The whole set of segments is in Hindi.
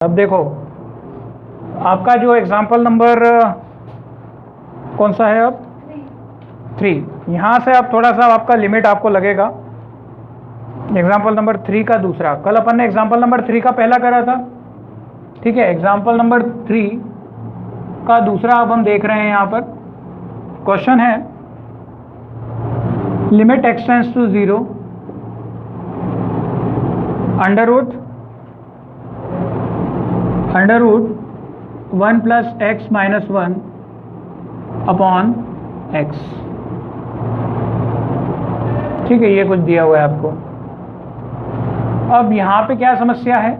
अब देखो आपका जो एग्जाम्पल नंबर कौन सा है, अब 3। यहाँ से अब थोड़ा सा आपका लिमिट आपको लगेगा। एग्जाम्पल नंबर 3 का दूसरा, कल अपन ने एग्जाम्पल नंबर 3 का पहला करा था, ठीक है। एग्जाम्पल नंबर 3 का दूसरा अब हम देख रहे हैं। यहाँ पर क्वेश्चन है limit x tends to 0 under root 1 plus x minus 1 upon x, ठीक है। ये कुछ दिया हुआ है आपको। अब यहाँ पे क्या समस्या है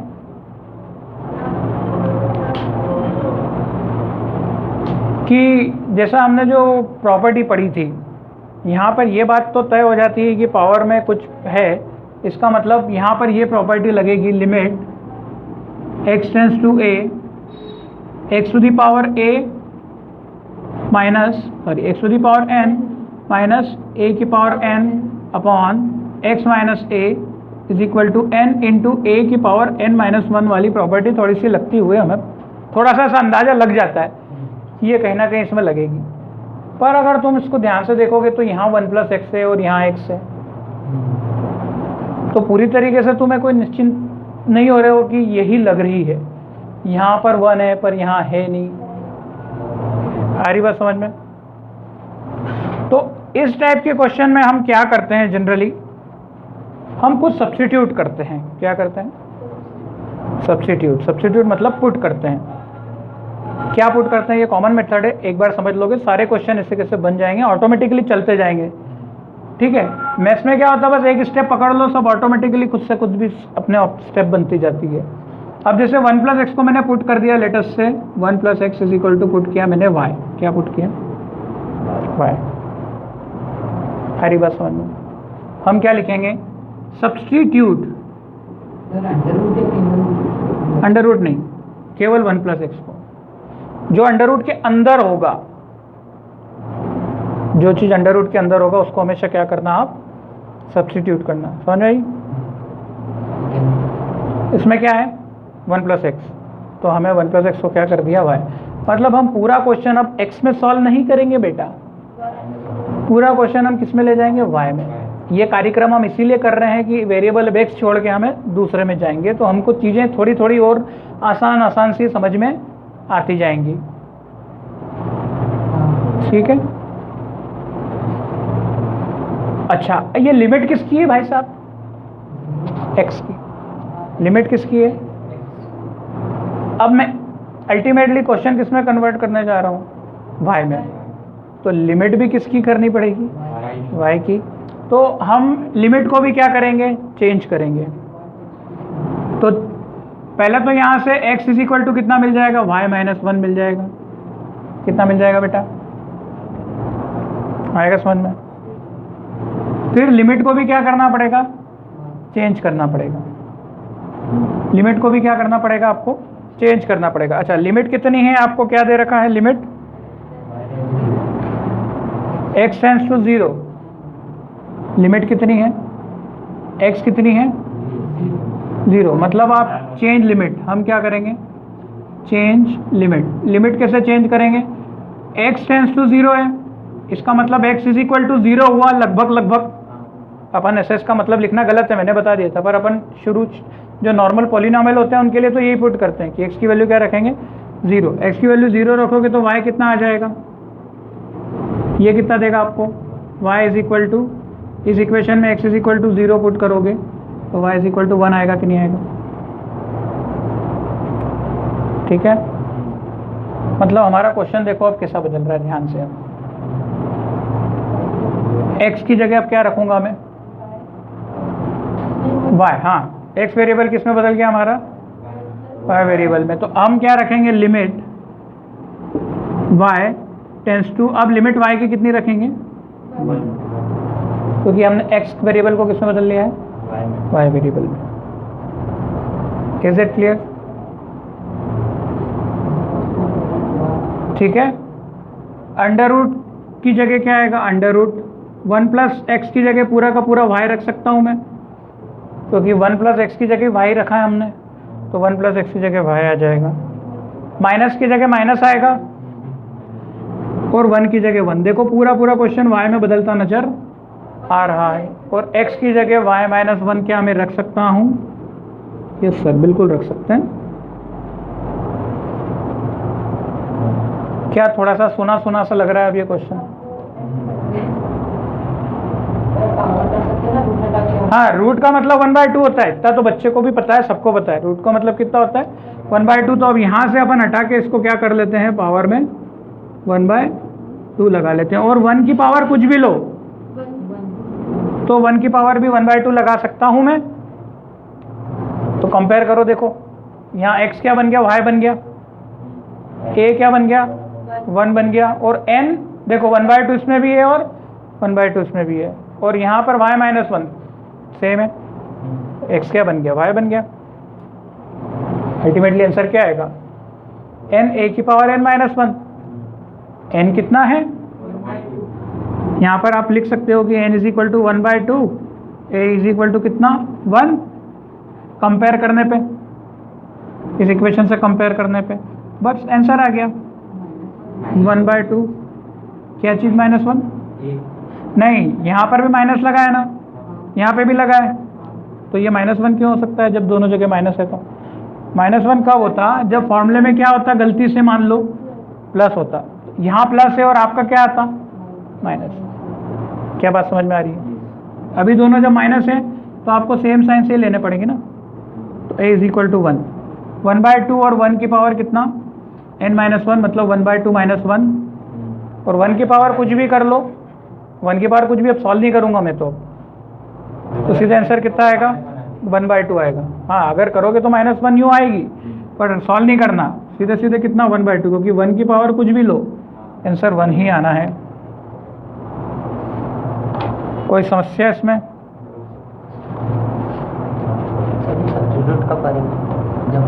कि जैसा हमने जो प्रॉपर्टी पढ़ी थी, यहाँ पर ये बात तो तय हो जाती है कि पावर में कुछ है। इसका मतलब यहाँ पर ये प्रॉपर्टी लगेगी limit x tends to a x to the power a minus x to the power n minus a की power n upon x minus a is equal to n into a की पावर n माइनस 1 वाली प्रॉपर्टी थोड़ी सी लगती हुए हमें थोड़ा सा अंदाज़ा लग जाता है कि ये कहीं ना कहीं इसमें लगेगी। पर अगर तुम इसको ध्यान से देखोगे तो यहाँ 1 प्लस एक्स है और यहाँ x है, तो पूरी तरीके से तुम्हें कोई निश्चिंत नहीं हो रहे हो कि यही लग रही है। यहाँ पर 1 है पर यहाँ है नहीं। आ रही बात समझ में? तो इस टाइप के क्वेश्चन में हम क्या करते हैं, जनरली हम कुछ सब्स्टिट्यूट करते हैं। क्या करते हैं? सब्स्टिट्यूट मतलब पुट करते हैं। क्या पुट करते हैं? ये कॉमन मेथड है, एक बार समझ लोगे सारे क्वेश्चन इससे कैसे बन जाएंगे, ऑटोमेटिकली चलते जाएंगे, ठीक है। मैथ्स में क्या होता है, बस एक स्टेप पकड़ लो, सब ऑटोमेटिकली खुद से खुद भी अपने स्टेप बनती जाती है। अब जैसे 1 प्लस एक्स को मैंने पुट कर दिया लेटेस्ट से 1 plus x is equal to put किया मैंने y। क्या पुट किया? y। हरी बात समझ में? हम क्या लिखेंगे? सब्स्टिट्यूट अंडर रूट नहीं, केवल 1 प्लस एक्स को। जो अंडर रूट के अंदर होगा, जो चीज़ अंडर रूट के अंदर होगा उसको हमेशा क्या करना, आप सब्स्टिट्यूट करना। समझ आई? इसमें क्या है 1 प्लस एक्स, तो हमें 1 प्लस एक्स को क्या कर दिया y। मतलब हम पूरा क्वेश्चन अब x में सॉल्व नहीं करेंगे बेटा, पूरा क्वेश्चन हम किस में ले जाएंगे, y में। ये कार्यक्रम हम इसीलिए कर रहे हैं कि वेरिएबल x छोड़ के हमें दूसरे में जाएंगे, तो हमको चीज़ें थोड़ी थोड़ी और आसान सी समझ में आती जाएंगी, ठीक है। अच्छा, ये लिमिट किसकी है भाई साहब? x की। लिमिट किसकी है? अब मैं अल्टीमेटली क्वेश्चन किस में कन्वर्ट करने जा रहा हूँ, y में। तो लिमिट भी किसकी करनी पड़ेगी, y की। तो हम लिमिट को भी क्या करेंगे, चेंज करेंगे। तो पहले तो यहाँ से x इज इक्वल टू कितना मिल जाएगा, y माइनस 1 मिल जाएगा। कितना मिल जाएगा बेटा? आएगा समझ में? फिर लिमिट को भी क्या करना पड़ेगा, चेंज करना पड़ेगा। लिमिट को भी क्या करना पड़ेगा, आपको चेंज करना पड़ेगा। अच्छा, लिमिट कितनी है आपको क्या दे रखा है, limit x tends to 0। Limit कितनी है, x कितनी है, 0। मतलब आप चेंज लिमिट, हम क्या करेंगे, चेंज लिमिट। लिमिट कैसे चेंज करेंगे, x टेंड्स टू 0 है, इसका मतलब x इज इक्वल टू 0 हुआ लगभग। अपन एस का मतलब लिखना गलत है, मैंने बता दिया था, पर अपन शुरू जो नॉर्मल पॉलिनॉमियल होते हैं उनके लिए तो यही पुट करते हैं कि x की वैल्यू क्या रखेंगे, 0। x की वैल्यू 0 रखोगे तो y कितना आ जाएगा, ये कितना देगा आपको, y इज इक्वल टू, इस इक्वेशन में x is equal to 0 put करोगे तो y इज इक्वल टू 1 आएगा कि नहीं आएगा, ठीक है। मतलब हमारा क्वेश्चन देखो अब कैसा बदल रहा है, ध्यान से। अब x की जगह अब क्या रखूंगा मैं, y। हाँ, x वेरिएबल किस में बदल गया हमारा, y वेरिएबल में। तो हम क्या रखेंगे, लिमिट y टेंड्स टू, अब लिमिट y की कितनी रखेंगे, क्योंकि हमने x वेरिएबल को किस में बदल लिया है, y वेरिएबल में। Is it clear? ठीक है। अंडर रूट की जगह क्या आएगा, अंडर रूट 1 प्लस एक्स की जगह पूरा का पूरा y रख सकता हूं मैं, क्योंकि 1 प्लस एक्स की जगह y रखा है हमने। तो 1 प्लस एक्स की जगह वाई आ जाएगा, माइनस की जगह माइनस आएगा और 1 की जगह 1। देखो पूरा क्वेश्चन वाई में बदलता नजर आ रहा है, और x की जगह y माइनस 1 क्या मैं रख सकता हूँ? यस सर, बिल्कुल रख सकते हैं। क्या थोड़ा सा सुना सुना सा लग रहा है अब ये क्वेश्चन? हाँ, रूट का मतलब 1/2 होता है, इतना तो बच्चे को भी पता है, सबको पता है। रूट का मतलब कितना होता है? 1/2। तो अब यहाँ से अपन हटा के इसको क्या कर लेते हैं, पावर में 1/2 लगा लेते हैं, और 1 की पावर कुछ भी लो तो 1 की पावर भी 1/2 लगा सकता हूँ मैं। तो कंपेयर करो, देखो यहाँ x क्या बन गया, y बन गया, a क्या बन गया, 1 बन गया, और n देखो 1/2 इसमें भी है और 1/2 इसमें भी है, और यहाँ पर y माइनस 1 सेम है, x क्या बन गया, y बन गया। अल्टीमेटली आंसर क्या आएगा? n a की पावर n माइनस 1। n कितना है? यहाँ पर आप लिख सकते हो कि n is equal to 1/2, a is equal to कितना, 1। कंपेयर करने पे, इस इक्वेशन से कंपेयर करने पे बस आंसर आ गया 1/2। क्या चीज़ माइनस 1? नहीं, यहाँ पर भी माइनस लगा है ना, यहाँ पे भी लगा है, तो ये -1 क्यों हो सकता है जब दोनों जगह माइनस है? तो -1 कब होता? जब फॉर्मूले में क्या होता, गलती से मान लो प्लस होता, यहाँ प्लस है और आपका क्या आता, माइनस। क्या बात समझ में आ रही है? अभी दोनों जब माइनस है तो आपको सेम साइन से लेने पड़ेंगे ना। तो a इज इक्वल टू 1, 1/2 और 1 की पावर कितना, n माइनस 1, मतलब 1/2 माइनस 1, और 1 की पावर कुछ भी कर लो, 1 की पावर कुछ भी अब सॉल्व नहीं करूँगा मैं तो सीधा आंसर कितना आएगा, 1/2 आएगा। हाँ, अगर करोगे तो -1 यूँ आएगी, पर सॉल्व नहीं करना, सीधे सीधे कितना, 1/2, क्योंकि 1 की पावर कुछ भी लो आंसर 1 ही आना है। कोई समस्या इसमें?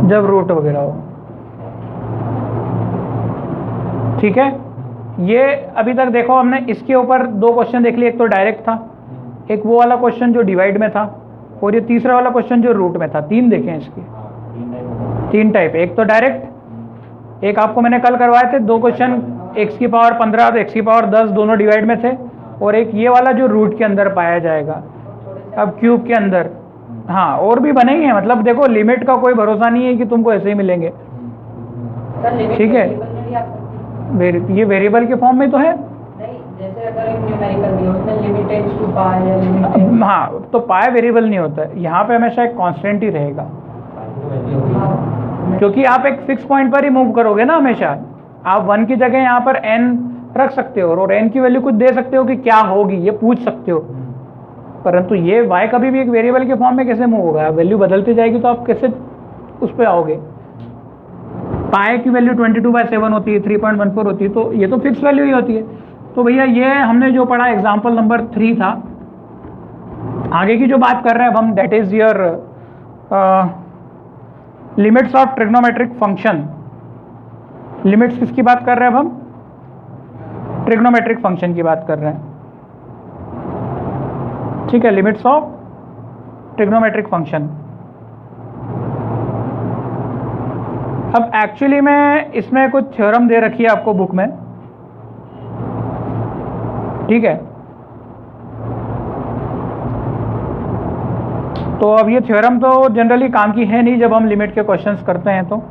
जब रूट वगैरह हो, ठीक है। ये अभी तक देखो हमने इसके ऊपर 2 क्वेश्चन देख लिए, एक तो डायरेक्ट था, एक वो वाला क्वेश्चन जो डिवाइड में था, और ये तीसरा वाला क्वेश्चन जो रूट में था। 3 देखे इसके, 3 टाइप। एक तो डायरेक्ट, एक आपको मैंने कल करवाए थे 2 क्वेश्चन, x की पावर 15 तो x की पावर 10 दोनों डिवाइड में थे, और एक ये वाला जो रूट के अंदर पाया जाएगा, अब क्यूब के अंदर। हाँ, और भी बने ही हैं, मतलब देखो लिमिट का कोई भरोसा नहीं है कि तुमको ऐसे ही मिलेंगे, ठीक है। ये वेरिएबल के फॉर्म में तो है, जैसे अगर एक न्यूमेरिकल दिया उसमें लिमिट टेंड्स टू पाई या लिमिट, हाँ, तो पाई वेरिएबल नहीं होता है, यहाँ पे हमेशा एक कांस्टेंट ही रहेगा, क्योंकि आप एक फिक्स पॉइंट पर ही मूव करोगे ना हमेशा। आप 1 की जगह यहाँ पर n रख सकते हो और n की वैल्यू कुछ दे सकते हो कि क्या होगी, ये पूछ सकते हो, परंतु ये y कभी भी एक वेरिएबल के फॉर्म में कैसे मूव होगा? वैल्यू बदलती जाएगी तो आप कैसे उस पर आओगे? पाई की वैल्यू 22/7 होती है, 3.14 होती है, तो ये तो फिक्स वैल्यू ही होती है। तो भैया ये हमने जो पढ़ा एग्जाम्पल नंबर 3 था। आगे की जो बात कर रहे हैं अब हम, that is your limits of trigonometric function. Limits किसकी बात कर रहे हैं अब हम? ट्रिग्नोमेट्रिक फंक्शन की बात कर रहे हैं, ठीक है। Limits of trigonometric function. अब एक्चुअली में इसमें कुछ थ्योरम दे रखी है आपको बुक में, ठीक है। तो अब ये थ्योरम तो जनरली काम की है नहीं जब हम लिमिट के क्वेश्चंस करते हैं। तो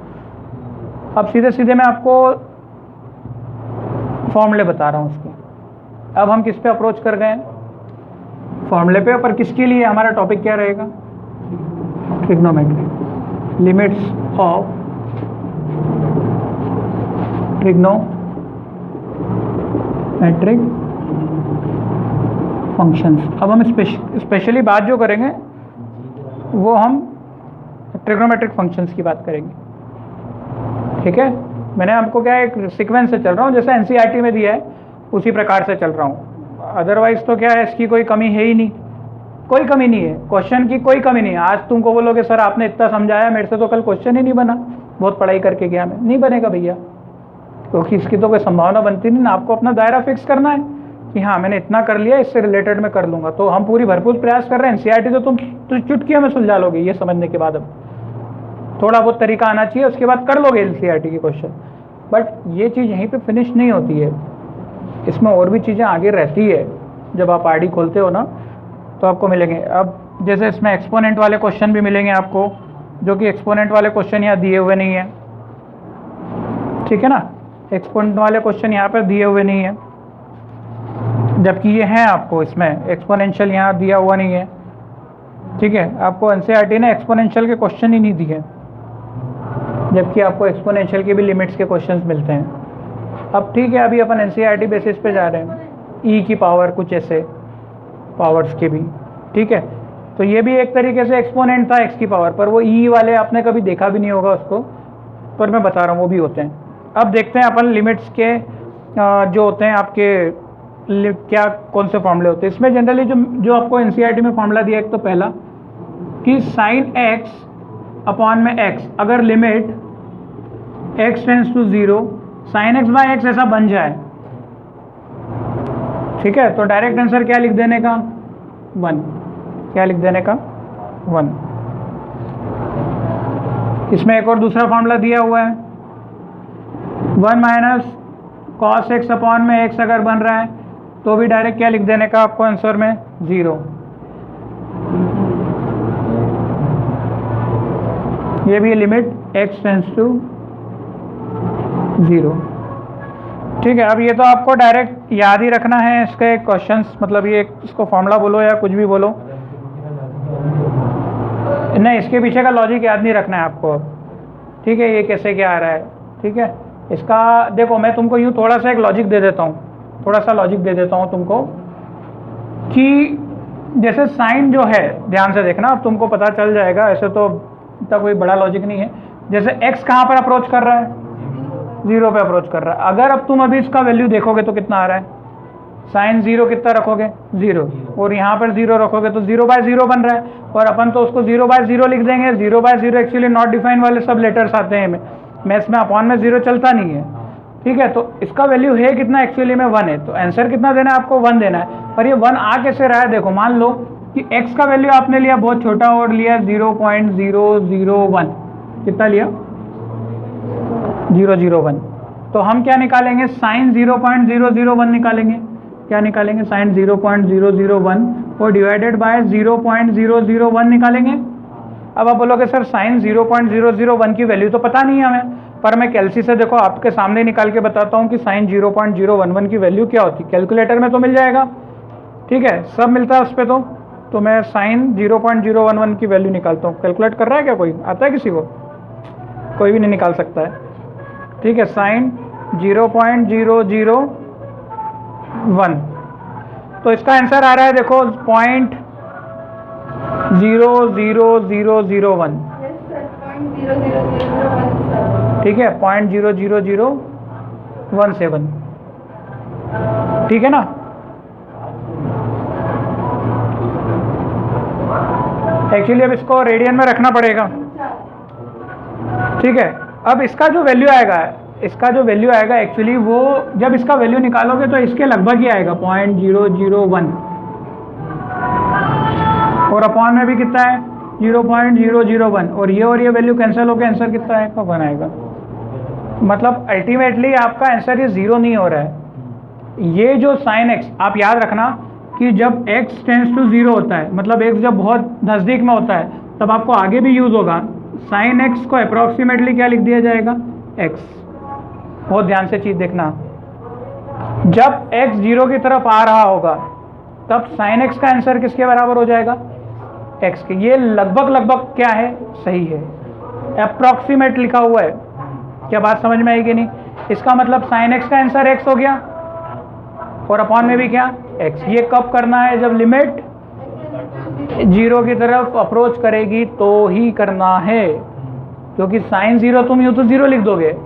अब सीधे सीधे मैं आपको फॉर्मूले बता रहा हूँ उसके। अब हम किस पे अप्रोच कर गए? फॉर्मूले पे। पर किसके लिए हमारा टॉपिक क्या रहेगा? Trigonometry, limits of trigonometric functions. अब हम स्पेशली बात जो करेंगे वो हम ट्रिग्नोमेट्रिक फंक्शंस की बात करेंगे, ठीक है। मैंने आपको क्या एक सीक्वेंस से चल रहा हूँ, जैसे एनसीईआरटी में दिया है उसी प्रकार से चल रहा हूँ। अदरवाइज तो क्या है, इसकी कोई कमी है ही नहीं, कोई कमी नहीं है, क्वेश्चन की कोई कमी नहीं है। आज तुमको बोलोगे सर आपने इतना समझाया, मेरे से तो कल क्वेश्चन ही नहीं बना, बहुत पढ़ाई करके गया मैं, नहीं बनेगा भैया, क्योंकि इसकी तो कोई संभावना बनती नहीं ना। आपको अपना दायरा फिक्स करना है कि हाँ मैंने इतना कर लिया, इससे रिलेटेड मैं कर लूँगा। तो हम पूरी भरपूर प्रयास कर रहे हैं। एनसीईआरटी तो तुम चुटकियों में सुलझा लोगे ये समझने के बाद। अब थोड़ा बहुत तरीका आना चाहिए, उसके बाद कर लोगे एनसीईआरटी के क्वेश्चन। बट ये चीज़ यहीं पे फिनिश नहीं होती है, इसमें और भी चीज़ें आगे रहती है। जब आप आरडी खोलते हो ना तो आपको मिलेंगे। अब जैसे इसमें एक्सपोनेंट वाले क्वेश्चन भी मिलेंगे आपको, जो कि एक्सपोनेंट वाले क्वेश्चन यहाँ दिए हुए नहीं है, ठीक है ना। एक्सपोनेंट वाले क्वेश्चन यहाँ पर दिए हुए नहीं है, जबकि ये हैं आपको इसमें एक्सपोनेंशियल यहाँ दिया हुआ नहीं है, ठीक है। आपको एनसीईआरटी ने एक्सपोनेंशियल के क्वेश्चन ही नहीं दिए, जबकि आपको एक्सपोनेंशियल के भी लिमिट्स के क्वेश्चंस मिलते हैं। अब ठीक है, अभी अपन एनसीईआरटी बेसिस पे जा रहे हैं, ई की पावर कुछ ऐसे पावर्स के भी, ठीक है। तो ये भी एक तरीके से एक्सपोनेंट था एक्स की पावर पर, वो ई वाले आपने कभी देखा भी नहीं होगा उसको, पर मैं बता रहा हूँ वो भी होते हैं। अब देखते हैं अपन लिमिट्स के जो होते हैं आपके क्या कौन से फॉर्मूले होते हैं। इसमें जनरली जो आपको एनसीईआरटी में फॉर्मूला दिया एक तो पहला कि साइन एक्स अपॉन में एक्स, अगर limit x tends to 0 sine x by x ऐसा बन जाए, ठीक है, तो डायरेक्ट आंसर क्या लिख देने का 1, क्या लिख देने का 1। इसमें एक और दूसरा फॉर्मूला दिया हुआ है 1 माइनस कॉस एक्स अपॉन में एक्स अगर बन रहा है तो भी डायरेक्ट क्या लिख देने का आपको आंसर में 0। ये भी लिमिट x टेंस टू 0, ठीक है। अब ये तो आपको डायरेक्ट याद ही रखना है इसके क्वेश्चंस, मतलब ये इसको फॉर्मूला बोलो या कुछ भी बोलो, नहीं इसके पीछे का लॉजिक याद नहीं रखना है आपको, ठीक है। ये कैसे क्या आ रहा है, ठीक है। इसका देखो मैं तुमको यूँ थोड़ा सा एक लॉजिक दे देता हूँ, थोड़ा सा लॉजिक दे देता हूँ तुमको कि जैसे साइन जो है, ध्यान से देखना अब तुमको पता चल जाएगा, ऐसे तो इतना कोई बड़ा लॉजिक नहीं है। जैसे x कहाँ पर अप्रोच कर रहा है, 0 पे अप्रोच कर रहा है। अगर अब तुम अभी इसका वैल्यू देखोगे तो कितना आ रहा है, साइन 0 कितना रखोगे 0, और यहाँ पर 0 रखोगे तो 0/0 बन रहा है, और अपन तो उसको 0/0 लिख देंगे। 0/0 एक्चुअली नॉट डिफाइंड वाले सब लेटर्स आते हैं मैथ्स में, अपॉन में 0 चलता नहीं है, ठीक है। तो इसका वैल्यू है कितना, एक्चुअली में 1 है, तो आंसर कितना देना है आपको 1 देना है। पर ये 1 आ कैसे रहा है, देखो मान लो कि x का वैल्यू आपने लिया बहुत छोटा और लिया 0.001, कितना लिया 001, तो हम क्या निकालेंगे साइन 0.001 निकालेंगे, क्या निकालेंगे साइन 0.001 और डिवाइडेड बाय 0.001 निकालेंगे। अब आप बोलोगे सर साइन 0.001 की वैल्यू तो पता नहीं है हमें, पर मैं कैलसी से देखो आपके सामने निकाल के बताता हूँ कि साइन 0.011 की वैल्यू क्या होती है। कैलकुलेटर में तो मिल जाएगा, ठीक है, सब मिलता है उस पर। तो मैं साइन 0.011 की वैल्यू निकालता हूँ। कैलकुलेट कर रहा है क्या कोई, आता है किसी को, कोई भी नहीं निकाल सकता है, ठीक है। साइन 0.001, तो इसका आंसर आ रहा है देखो 0.00001, ठीक है, 0.00017, ठीक है ना। एक्चुअली अब इसको रेडियन में रखना पड़ेगा, ठीक है। अब इसका जो वैल्यू आएगा, इसका जो वैल्यू आएगा एक्चुअली वो जब इसका वैल्यू निकालोगे तो इसके लगभग ही आएगा 0.001, और अपॉन में भी कितना है 0.001, और ये वैल्यू कैंसिल होकर आंसर कितना आएगा 1 आएगा। मतलब अल्टीमेटली आपका आंसर ये 0 नहीं हो रहा है। ये जो साइन x, आप याद रखना कि जब x टेंस टू 0 होता है, मतलब x जब बहुत नज़दीक में होता है, तब आपको आगे भी यूज़ होगा साइन x को अप्रॉक्सीमेटली क्या लिख दिया जाएगा x। बहुत ध्यान से चीज़ देखना, जब x 0 की तरफ आ रहा होगा तब साइन x का आंसर किसके बराबर हो जाएगा x के। ये लगभग क्या है, सही है, अप्रॉक्सीमेट लिखा हुआ है। क्या बात समझ में आई कि नहीं। इसका मतलब साइन x का आंसर x हो गया और अपॉन में भी क्या x। ये कब करना है, जब लिमिट 0 की तरफ अप्रोच करेगी तो ही करना है, क्योंकि साइन 0 तुम यूँ तो 0 लिख दोगे,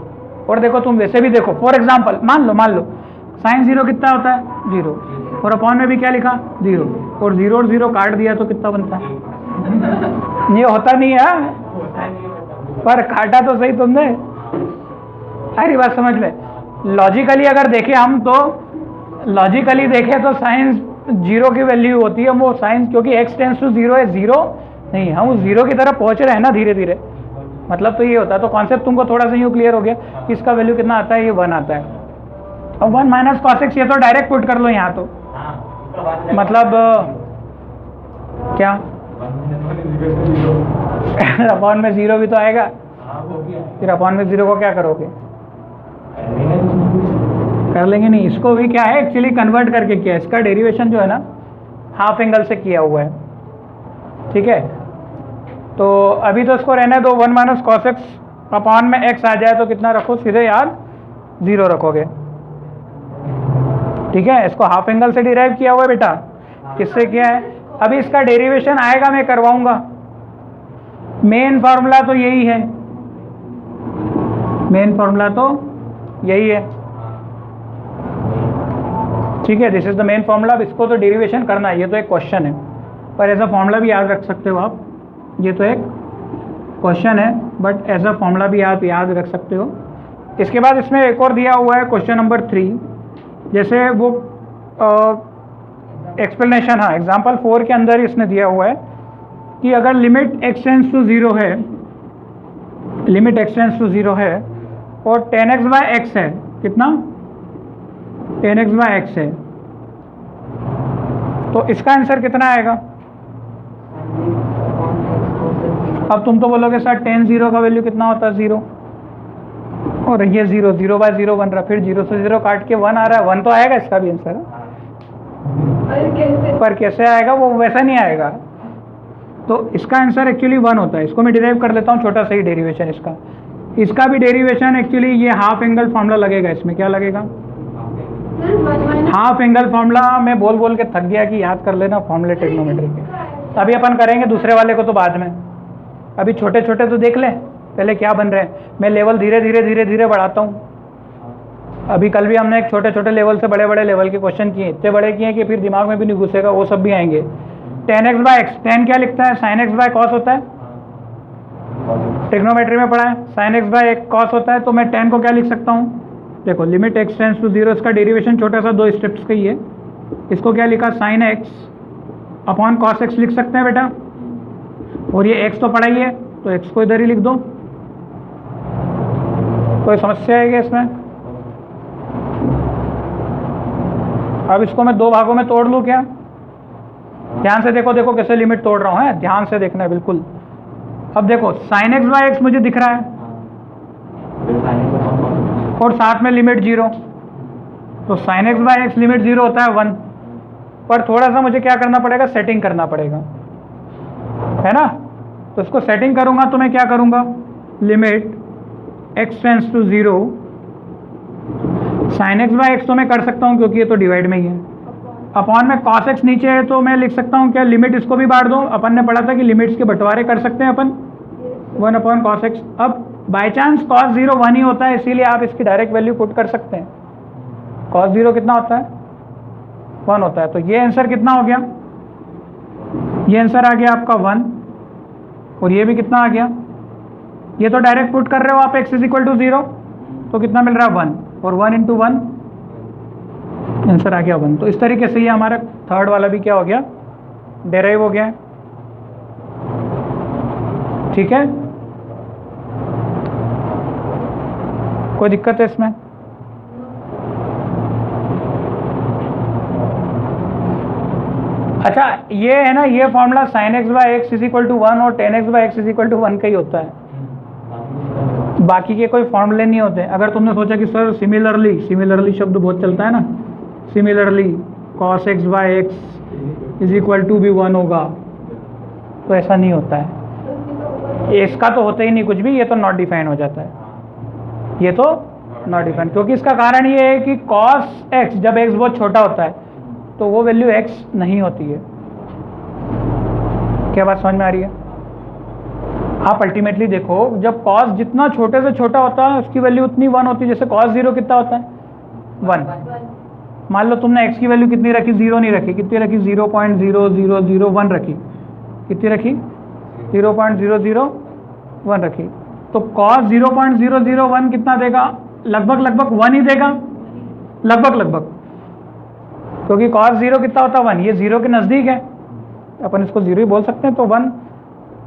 और देखो तुम वैसे भी देखो, फॉर एग्जांपल मान लो साइन 0 कितना होता है 0, और अपॉन में भी क्या लिखा 0, और 0 और 0 काट दिया तो कितना बनता है ये होता नहीं है, पर काटा तो सही तुमने। सारी बात समझ में। लॉजिकली अगर देखें हम तो लॉजिकली देखें तो साइन 0 की वैल्यू होती है वो साइन, क्योंकि x टेंस टू 0 है, 0 नहीं, हम उस 0 की तरफ पहुंच रहे हैं ना धीरे धीरे, मतलब तो ये होता है। तो कॉन्सेप्ट तुमको थोड़ा सा यूँ क्लियर हो गया कि इसका वैल्यू कितना आता है, ये 1 आता है। अब 1 माइनस कॉस एक्स ये तो डायरेक्ट पुट कर लो यहाँ, तो मतलब क्या अपॉन में 0 भी तो आएगा, फिर अपॉन में 0 को क्या करोगे, कर लेंगे नहीं। इसको भी क्या है एक्चुअली कन्वर्ट करके किया है, इसका डेरिवेशन जो है ना हाफ एंगल से किया हुआ है, ठीक है। तो अभी तो इसको रहने दो, 1 माइनस कॉस एक्स अपॉन में एक्स आ जाए तो कितना रखो, सीधे यार 0 रखोगे, ठीक है। इसको हाफ एंगल से डिराइव किया हुआ है बेटा, किससे किया है। अभी इसका डेरिवेशन आएगा, मैं करवाऊंगा। मेन फार्मूला तो यही है, मेन फार्मूला तो यही है, ठीक है। This is the main formula. अब इसको तो डेरिवेशन करना है, ये तो एक क्वेश्चन है, पर ऐसा फार्मूला भी याद रख सकते हो आप। ये तो एक क्वेश्चन है बट ऐसा फार्मूला भी आप याद रख सकते हो। इसके बाद इसमें एक और दिया हुआ है क्वेश्चन नंबर 3, जैसे वो एक्सप्लेनेशन, हाँ एग्जाम्पल 4 के अंदर इसने दिया हुआ है कि अगर लिमिट x टेंड्स टू 0 है, लिमिट x टेंड्स टू 0 है और 10x बाय एक्स है, कितना 10x बाय एक्स है, तो इसका आंसर कितना आएगा। अब तुम तो बोलोगे सर 10 0 का वैल्यू कितना होता है 0, और ये 0 0 बाय 0 बन रहा, फिर 0 से 0 काट के 1 आ रहा है, 1 तो आएगा इसका भी आंसर, पर कैसे आएगा वो वैसा नहीं आएगा। तो इसका आंसर एक्चुअली 1 होता है। इसको मैं डिराइव कर लेता हूँ, छोटा सा ही डेरिवेशन इसका भी डेरिवेशन एक्चुअली ये हाफ एंगल फार्मूला लगेगा। इसमें क्या लगेगा, हाफ एंगल फार्मूला। मैं बोल बोल के थक गया कि याद कर लेना फार्मूले ट्रिग्नोमेट्री के। अभी अपन करेंगे दूसरे वाले को तो बाद में, अभी छोटे छोटे तो देख ले पहले क्या बन रहे हैं। मैं लेवल धीरे धीरे धीरे धीरे बढ़ाता हूँ। अभी कल भी हमने एक छोटे छोटे लेवल से बड़े बड़े लेवल के क्वेश्चन किए, इतने बड़े किए कि फिर दिमाग में भी नहीं घुसेगा, वो सब भी आएंगे। 10x बाय एक्स, 10 क्या लिखता है, sin x बाय कॉस होता है, ट्रिग्नोमेट्री में पढ़ा है। sin x बाय कॉस होता है, तो मैं 10 को क्या लिख सकता हूँ, देखो लिमिट x टेंड्स टू 0, इसका डेरिवेशन छोटा सा 2 स्टेप्स का ही है। इसको क्या लिखा, sin x upon cos x लिख सकते हैं बेटा, और ये x तो पढ़ा ही है तो x को इधर ही लिख दो। कोई समस्या है क्या इसमें। अब इसको मैं 2 भागों में तोड़ लूँ क्या, ध्यान से देखो, देखो कैसे लिमिट तोड़ रहा हूँ, है ध्यान से देखना है बिल्कुल। अब देखो sin x बाय एक्स मुझे दिख रहा है और साथ में लिमिट 0, तो sin x by x limit 0 होता है 1, पर थोड़ा सा मुझे क्या करना पड़ेगा, सेटिंग करना पड़ेगा, है ना। तो इसको सेटिंग करूंगा तो मैं क्या करूंगा, limit x tends to 0 sin x by x तो मैं कर सकता हूँ क्योंकि ये तो डिवाइड में ही है, अपॉन में cos x नीचे है तो मैं लिख सकता हूँ क्या, लिमिट इसको भी बांट दो। अपन ने पढ़ा था कि लिमिट्स के बंटवारे कर सकते हैं अपन, 1 अपॉन cos x। अब बाई चांस cos 0 1 ही होता है, इसीलिए आप इसकी डायरेक्ट वैल्यू पुट कर सकते हैं। cos 0 कितना होता है, 1 होता है। तो ये आंसर कितना हो गया, ये आंसर आ गया आपका 1, और ये भी कितना आ गया, ये तो डायरेक्ट पुट कर रहे हो आप x इज इक्वल टू 0, तो कितना मिल रहा है 1, और 1 इंटू 1 आंसर आ गया 1। तो इस तरीके से ये हमारा थर्ड वाला भी क्या हो गया, डेराइव हो गया, ठीक है। कोई दिक्कत है इसमें। अच्छा ये है ना, ये formula sin x by x is equal to 1 और 10x by x is equal to 1 का ही होता है, बाकी के कोई फॉर्मूले नहीं होते। अगर तुमने सोचा कि सर सिमिलरली, सिमिलरली शब्द बहुत चलता है ना, similarly cos x by x is equal to भी 1 होगा, तो ऐसा नहीं होता है। इसका तो होता ही नहीं कुछ भी, ये तो नॉट डिफाइन हो जाता है, ये तो नॉट डिफाइन, क्योंकि इसका कारण ये है कि cos x जब x बहुत छोटा होता है तो वो वैल्यू x नहीं होती है। क्या बात समझ में आ रही है। आप अल्टीमेटली देखो, जब cos जितना छोटे से छोटा होता है उसकी वैल्यू उतनी 1 होती है। जैसे cos 0 कितना होता है 1। मान लो तुमने x की वैल्यू कितनी रखी, 0 नहीं रखी, कितनी रखी 0.0001 रखी, कितनी रखी 0.001 रखी, तो cos 0.001 कितना देगा, लगभग लगभग 1 ही देगा, लगभग लगभग, क्योंकि cos 0 कितना होता है 1, ये 0 के नज़दीक है, अपन इसको 0 ही बोल सकते हैं, तो 1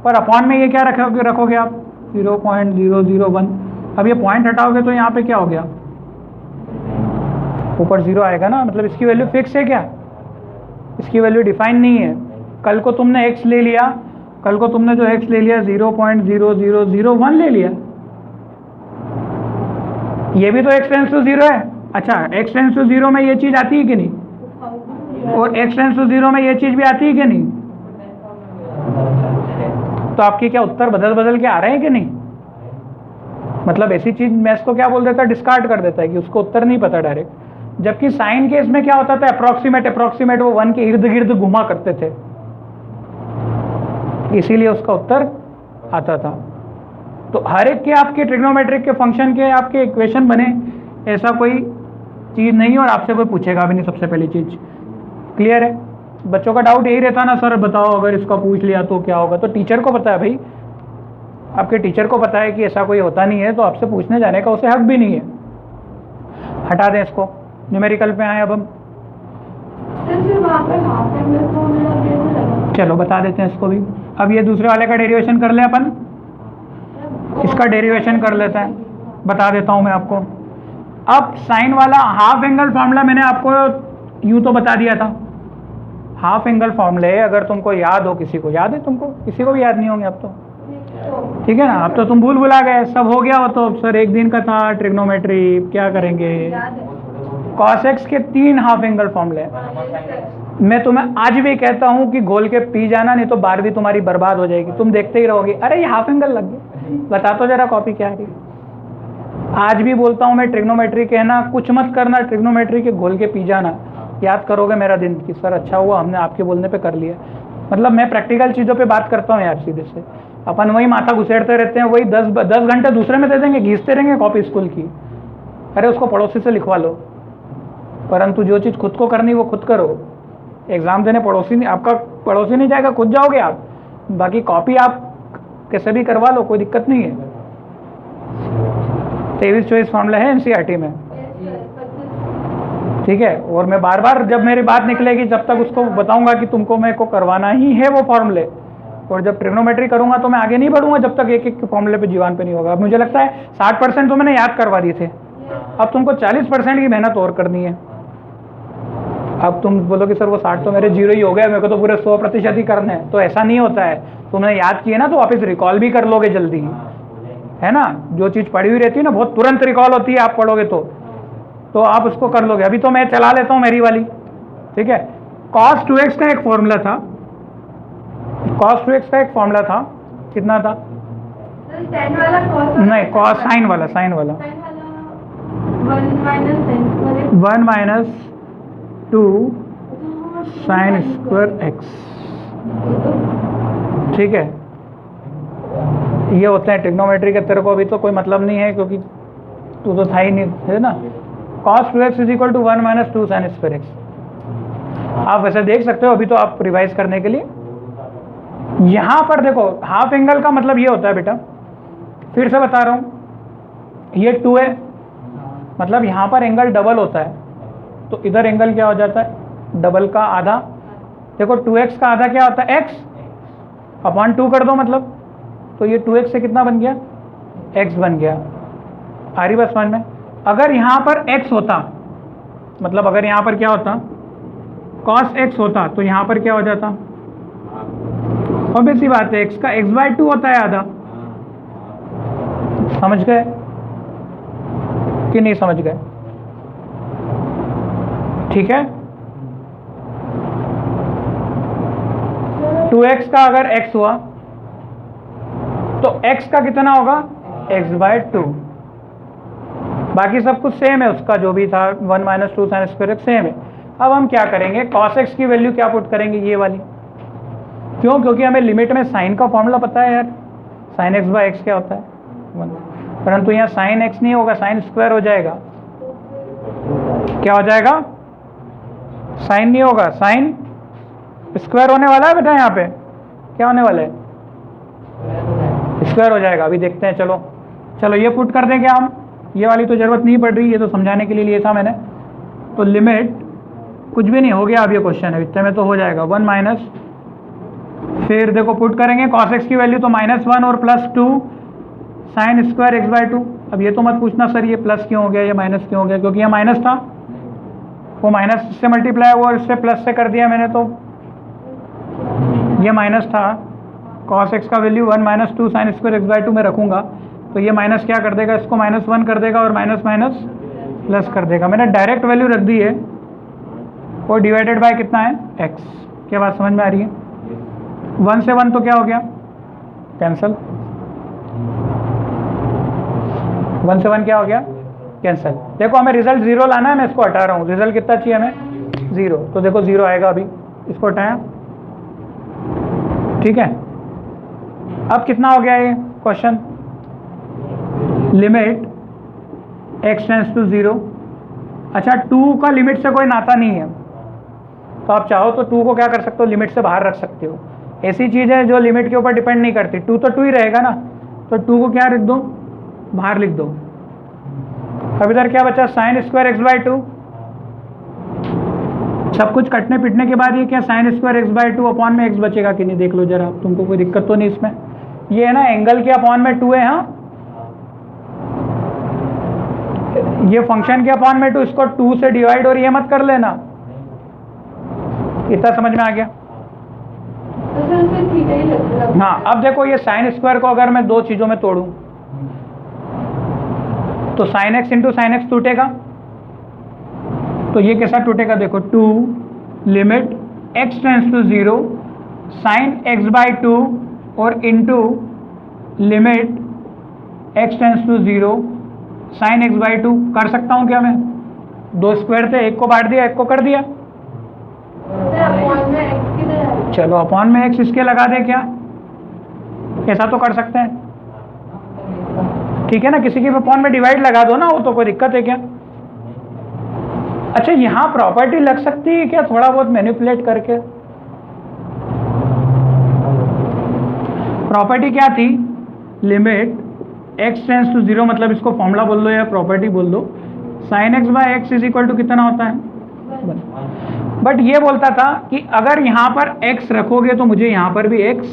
पर अपॉन में ये क्या रखोगे आप, 0.001। अब ये पॉइंट हटाओगे तो यहाँ पे क्या हो गया, ऊपर 0 आएगा ना, मतलब इसकी वैल्यू फिक्स है क्या, इसकी वैल्यू डिफाइन नहीं है। कल को तुमने x ले लिया, कल को तुमने जो x ले लिया 0.0001 ले लिया, ये भी तो x टेंस टू 0 है। अच्छा, x टेंस टू 0 में ये चीज़ आती है कि नहीं, और x टेंस टू 0 में ये चीज़ भी आती है कि नहीं, तो आपके क्या उत्तर बदल बदल के आ रहे हैं कि नहीं। मतलब ऐसी चीज़ मैथ्स को क्या बोल देता है, डिस्कार्ड कर देता है कि उसको उत्तर नहीं पता डायरेक्ट। जबकि साइन केस में क्या होता था, अप्रोक्सीमेट वो 1 के इर्द गिर्द घुमा करते थे, इसीलिए उसका उत्तर आता था। तो हर एक के आपके ट्रिग्नोमेट्रिक के फंक्शन के आपके इक्वेशन बने, ऐसा कोई चीज़ नहीं है, और आपसे कोई पूछेगा भी नहीं। सबसे पहली चीज़ क्लियर है। बच्चों का डाउट यही रहता ना, सर बताओ अगर इसका पूछ लिया तो क्या होगा। तो टीचर को पता है भाई, आपके टीचर को पता है कि ऐसा कोई होता नहीं है, तो आपसे पूछने जाने का उसे हक भी नहीं है। हटा दें इसको, न्यूमेरिकल पे आए अब हम। चलो बता देते हैं इसको भी। अब ये दूसरे वाले का डेरिवेशन कर लें अपन, इसका डेरिवेशन कर लेते हैं, बता देता हूँ मैं आपको। अब साइन वाला हाफ एंगल फॉर्मूला मैंने आपको यूँ तो बता दिया था। हाफ एंगल फॉर्मूले अगर तुमको याद हो, किसी को याद है, तुमको किसी को भी याद नहीं होंगे अब तो, ठीक है ना। अब तो तुम भूल भुला गए, सब हो गया हो तो। सर एक दिन का था ट्रिग्नोमेट्री, क्या करेंगे। कॉस एक्स के 3 हाफ एंगल फॉर्मूले। मैं तुम्हें आज भी कहता हूँ कि घोल के पी जाना, नहीं तो 12वीं तुम्हारी बर्बाद हो जाएगी। तुम देखते ही रहोगे, अरे ये हाफ एंगल लग गए, बता तो जरा कॉपी क्या है। आज भी बोलता हूँ मैं, ट्रिग्नोमेट्री कहना कुछ मत करना, ट्रिग्नोमेट्री के घोल के पी जाना। याद करोगे मेरा दिन कि सर अच्छा हुआ हमने आपके बोलने पे कर लिया। मतलब मैं प्रैक्टिकल चीज़ों पे बात करता हूँ यार, सीधे से। अपन वही माथा घुसेड़ते रहते हैं, वही 10 घंटे दूसरे में दे देंगे, घीसते रहेंगे कॉपी स्कूल की। अरे उसको पड़ोसी से लिखवा लो, परंतु जो चीज़ खुद को करनी वो खुद करो। एग्ज़ाम देने पड़ोसी नहीं, आपका पड़ोसी नहीं जाएगा, खुद जाओगे आप। बाकी कॉपी आप कैसे भी करवा लो, कोई दिक्कत नहीं है। 23-24 फॉर्मूला है एनसीईआरटी में, ठीक है। और मैं बार बार जब मेरी बात निकलेगी, जब तक उसको बताऊंगा कि तुमको मेरे को करवाना ही है वो फॉर्मूले, और जब ट्रिग्नोमेट्री करूंगा तो मैं आगे नहीं बढ़ूंगा जब तक एक एक फॉर्मूले पे जीवान पे नहीं होगा। अब मुझे लगता है 60% तो मैंने याद करवा दिए थे, अब तुमको 40% की मेहनत और करनी है। अब तुम बोलो कि सर वो 60 तो मेरे 0 ही हो गए, मेरे को तो पूरे 100% ही करने हैं। तो ऐसा नहीं होता है, तुमने याद किए ना तो वापस रिकॉल भी कर लोगे जल्दी, है ना। जो चीज़ पढ़ी हुई रहती है ना बहुत तुरंत रिकॉल होती है, आप पढ़ोगे तो आप उसको कर लोगे। अभी तो मैं चला लेता हूँ मेरी वाली, ठीक है। cos 2x का एक फॉर्मूला था, cos 2x का एक फॉर्मूला था, कितना था, नहीं cos साइन वाला 1 माइनस 2 साइन स्क्वायर एक्स, ठीक है। ये होते हैं ट्रिग्नोमेट्री के। तेरे को अभी तो कोई मतलब नहीं है क्योंकि तू तो था ही नहीं, है ना। cos 2x is equal to 1 minus 2 sine square x. आप वैसे देख सकते हो, अभी तो आप रिवाइज करने के लिए यहाँ पर देखो, हाफ एंगल का मतलब ये होता है बेटा, फिर से बता रहा हूँ, ये 2 है, मतलब यहाँ पर एंगल डबल होता है, तो इधर एंगल क्या हो जाता है, डबल का आधा। देखो 2x का आधा क्या होता है, x अपॉन 2 कर दो, मतलब तो ये 2x से कितना बन गया, x बन गया। आ रही बात समझ में। अगर यहाँ पर x होता, मतलब अगर यहाँ पर क्या होता, cos x होता, तो यहाँ पर क्या हो जाता, ऑब्वियस सी बात है, x का x/2 होता है आधा। समझ गए कि नहीं समझ गए, ठीक है। 2x का अगर x हुआ तो x का कितना होगा, x/2। बाकी सब कुछ सेम है, उसका जो भी था 1 minus 2 sine square x same है। अब हम क्या करेंगे, cos x की वैल्यू क्या पुट करेंगे, ये वाली। क्यों, क्योंकि हमें लिमिट में साइन का फॉर्मूला पता है यार, साइन x/x क्या होता है 1, परंतु यहाँ साइन x नहीं होगा, साइन स्क्वायर हो जाएगा। क्या हो जाएगा, साइन नहीं होगा, साइन स्क्वायर होने वाला है बेटा। यहाँ पे क्या होने वाला है, स्क्वायर हो जाएगा। अभी देखते हैं, चलो ये पुट कर देंगे हम। ये वाली तो जरूरत नहीं पड़ रही, ये तो समझाने के लिए लिया था मैंने। तो लिमिट कुछ भी नहीं हो गया, अब ये क्वेश्चन है, इतने में तो हो जाएगा 1 माइनस, फिर देखो पुट करेंगे cos x की वैल्यू तो -1 और +2, sine square x by two. अब ये तो मत पूछना सर ये प्लस क्यों हो गया, ये माइनस क्यों हो गया, क्योंकि ये माइनस था, वो माइनस से मल्टीप्लाई हुआ और इससे प्लस से कर दिया मैंने, तो ये माइनस था। कॉस एक्स का value 1 minus 2 sine square x by two में रखूँगा तो ये माइनस क्या कर देगा, इसको -1 कर देगा और माइनस माइनस प्लस कर देगा। मैंने डायरेक्ट वैल्यू रख दी है और डिवाइडेड बाय कितना है, x। क्या बात समझ में आ रही है? 1 से 1 तो क्या हो गया, कैंसल। 1 से 1 क्या हो गया, कैंसल। देखो हमें रिजल्ट 0 लाना है, मैं इसको हटा रहा हूँ। रिजल्ट कितना चाहिए हमें, 0, तो देखो 0 आएगा। अभी इसको हटाया, ठीक है। अब कितना हो गया ये question, limit x tends to 0। अच्छा 2 का लिमिट से कोई नाता नहीं है, तो आप चाहो तो 2 को क्या कर सकते हो, लिमिट से बाहर रख सकते हो। ऐसी चीज़ है जो लिमिट के ऊपर डिपेंड नहीं करती। 2 तो 2 ही रहेगा ना, तो 2 को क्या लिख दो, बाहर लिख दो। अब इधर क्या बचा, sign square x by two. सब कुछ कटने पिटने के बाद ये क्या, sign square x by two upon में एक्स बचेगा कि नहीं, देख लो जरा, तुमको कोई दिक्कत तो नहीं इसमें। ये है ना एंगल के अपॉन में 2 है, हाँ ये फंक्शन के अपॉन में 2, इसको 2 से डिवाइड और ये मत कर लेना। इतना समझ में आ गया? हाँ अब देखो ये साइन स्क्वायर को अगर मैं 2 चीज़ों में तोड़ूं तो sine x into sine x टूटेगा, तो ये कैसा टूटेगा, देखो 2 limit x tends to 0 sine x by 2 और into limit x tends to 0 sine x by 2। कर सकता हूँ क्या मैं, 2 स्क्वायर थे, एक को बांट दिया, एक को कर दिया। चलो अपॉन में x इसके लगा दे, क्या ऐसा तो कर सकते हैं, ठीक है ना। किसी के अपॉन में डिवाइड लगा दो ना, वो तो कोई दिक्कत है क्या। अच्छा यहाँ प्रॉपर्टी लग सकती है क्या, थोड़ा बहुत मैनिपुलेट करके। प्रॉपर्टी क्या थी, लिमिट x टेंड्स टू 0, मतलब इसको फॉर्मूला बोल दो या प्रॉपर्टी बोल दो, sine x by x is equal to कितना होता है, बट ये बोलता था कि अगर यहाँ पर x रखोगे तो मुझे यहाँ पर भी x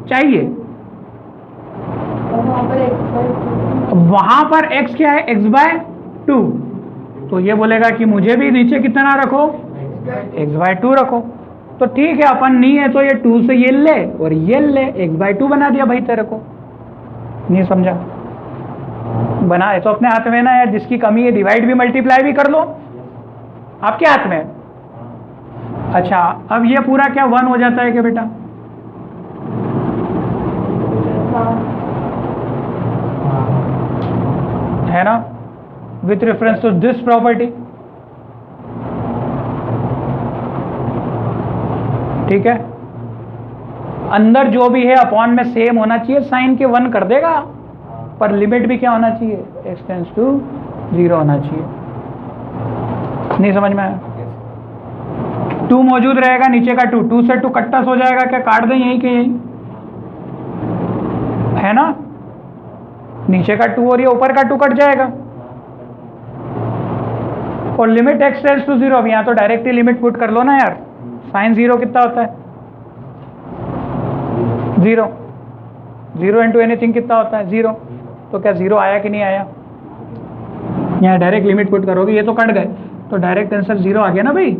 चाहिए। वहां पर x क्या है, x बाय 2, तो ये बोलेगा कि मुझे भी नीचे कितना रखो, x बाय 2 रखो। तो ठीक है, अपन नहीं है तो ये 2 से ये ले और ये ले, x बाय 2 बना दिया भाई तेरे को। नहीं समझा, बना है तो अपने हाथ में ना यार, जिसकी कमी है डिवाइड भी मल्टीप्लाई भी कर लो, आपके हाथ में। अच्छा अब ये पूरा क्या 1 हो जाता है क्या बेटा, है ना, with reference to this property, ठीक है। अंदर जो भी है अपॉन में सेम होना चाहिए, साइन के 1 कर देगा, पर लिमिट भी क्या होना चाहिए, x टेंड्स टू 0 होना चाहिए। नहीं समझ में आया, 2 मौजूद रहेगा, नीचे का 2, 2 से 2 कट्टास हो जाएगा, क्या काट दें यही के यही, है ना, नीचे का 2 और ये ऊपर का 2 कट जाएगा। और लिमिट x टेंड्स टू 0, अब यहाँ तो डायरेक्ट ही लिमिट पुट कर लो ना यार, साइन 0 कितना होता है, 0, 0 इंटू एनीथिंग कितना होता है, 0, तो क्या 0 आया कि नहीं आया, यहाँ डायरेक्ट लिमिट पुट करोगे, ये तो कट गए, तो डायरेक्ट आंसर 0 आ गया ना भाई।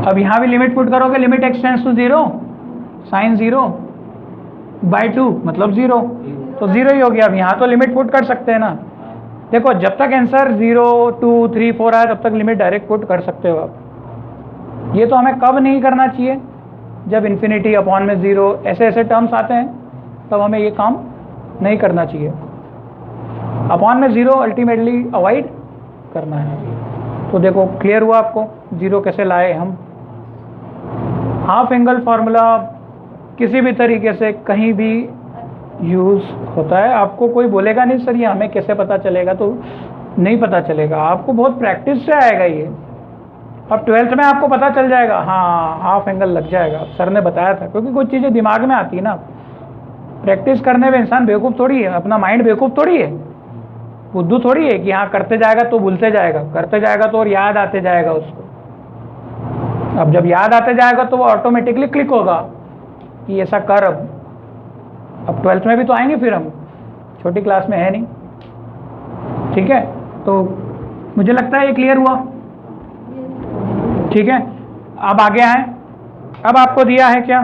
अब यहाँ भी लिमिट पुट करोगे, limit x tends to 0 sine 0 by 2 मतलब 0, तो 0 ही हो गया। अब यहाँ तो लिमिट पुट कर सकते हैं ना, देखो जब तक आंसर 0 2 3 4 आए तब तक लिमिट डायरेक्ट पुट कर सकते हो आप। ये तो हमें कब नहीं करना चाहिए, जब इन्फिनिटी अपॉन में 0 ऐसे ऐसे टर्म्स आते हैं, तब हमें ये काम नहीं करना चाहिए। अपॉन में 0 अल्टीमेटली अवॉइड करना है। तो देखो क्लियर हुआ आपको 0 कैसे लाए हम। हाफ एंगल फार्मूला किसी भी तरीके से कहीं भी यूज़ होता है, आपको कोई बोलेगा नहीं सर ये हमें कैसे पता चलेगा, तो नहीं पता चलेगा, आपको बहुत प्रैक्टिस से आएगा ये। अब 12th में आपको पता चल जाएगा, हाँ हाफ एंगल लग जाएगा, सर ने बताया था, क्योंकि कुछ चीज़ें दिमाग में आती है ना। प्रैक्टिस करने में इंसान बेवकूफ़ थोड़ी है, अपना माइंड बेवकूफ़ थोड़ी है, बुद्धू थोड़ी है कि हाँ करते जाएगा तो भूलते जाएगा, करते जाएगा तो और याद आते जाएगा उसको। अब जब याद आते जाएगा तो वो ऑटोमेटिकली क्लिक होगा कि ऐसा कर, अब अब 12th में भी तो आएंगे फिर हम, छोटी क्लास में है नहीं। ठीक है, तो मुझे लगता है ये क्लियर हुआ। ठीक है, अब आगे आए। अब आपको दिया है क्या,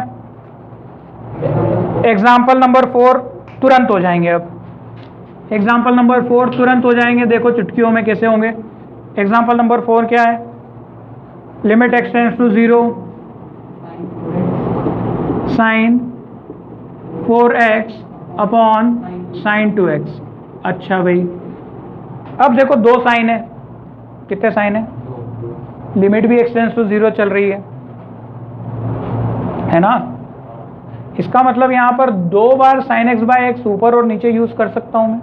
एग्जाम्पल नंबर 4 तुरंत हो जाएंगे। अब एग्जाम्पल नंबर 4 तुरंत हो जाएंगे, देखो चुटकियों में कैसे होंगे। एग्जाम्पल नंबर 4 क्या है, limit x tends to 0 sine 4x upon sine 2x। अच्छा भाई, अब देखो दो साइन है, कितने साइन है, लिमिट भी x टेंड्स टू 0 चल रही है ना। इसका मतलब यहाँ पर दो बार साइन x बाय एक्स ऊपर और नीचे यूज कर सकता हूं मैं।